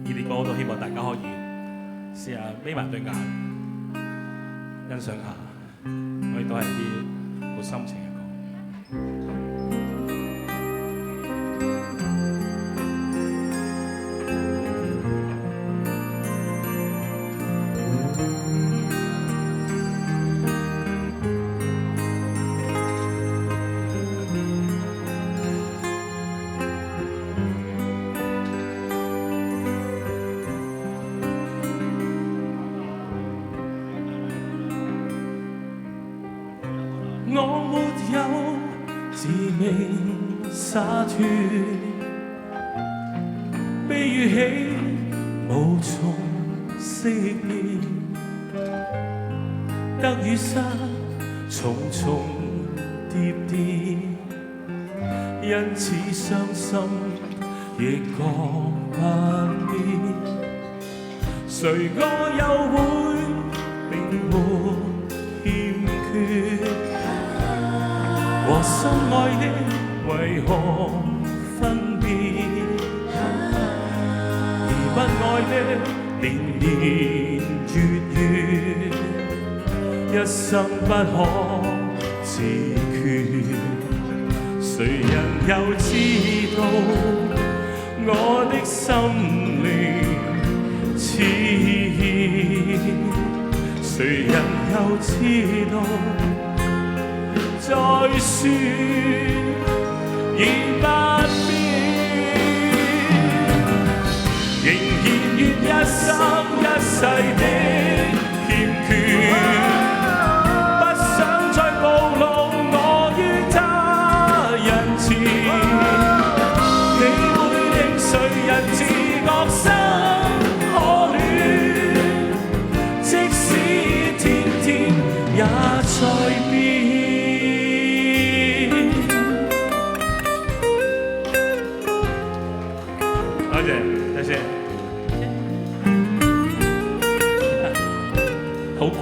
熱烈歌我都希望大家可以試下眯埋對眼，欣賞下，我亦都係啲好深情嘅歌。我沒有自命灑脱，悲與喜無從識別，得與失重重疊疊，因此傷心亦覺不必。誰個又會並沒欠缺？和心愛的為何分別？而不愛的年年月月，一生不可自決。誰人又知道我的心靈痴意？誰人又知道再說已不必，仍然願一生一世的欠缺，不想再暴露我於他人前，豈會令誰人自覺生可戀？即使天天也在變。多謝，好光。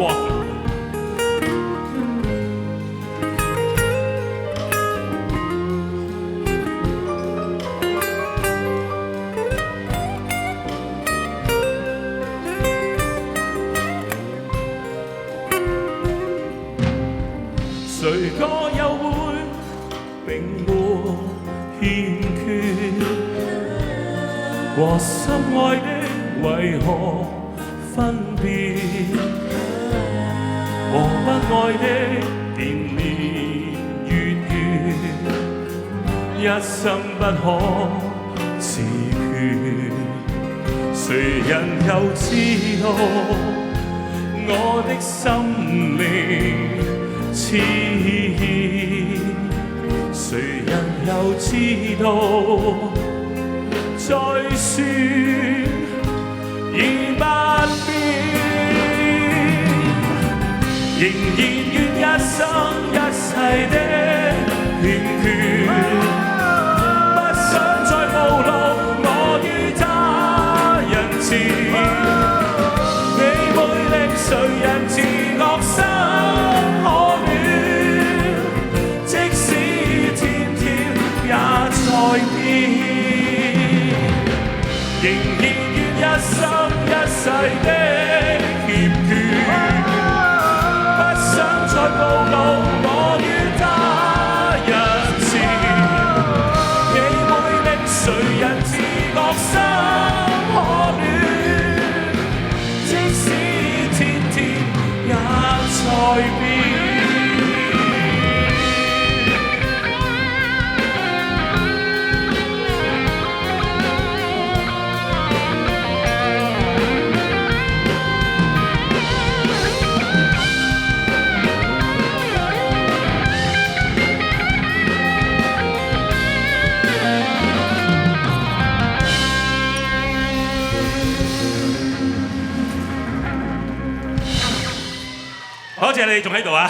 誰個又會並沒欠缺？和心愛的為何分別？和不愛的年年月月，一生不可自決。誰人又知道我的心靈痴意？誰人又知道再說已不必，仍然願一生一世的欠缺，不想再暴露我於他人前，豈會令誰人自覺生可戀？即使天天也在變，仍然願一生一世的欠缺，不想再暴露我於他人前，豈會令誰人自覺生可戀？即使天天也在變。多謝你仲喺度啊！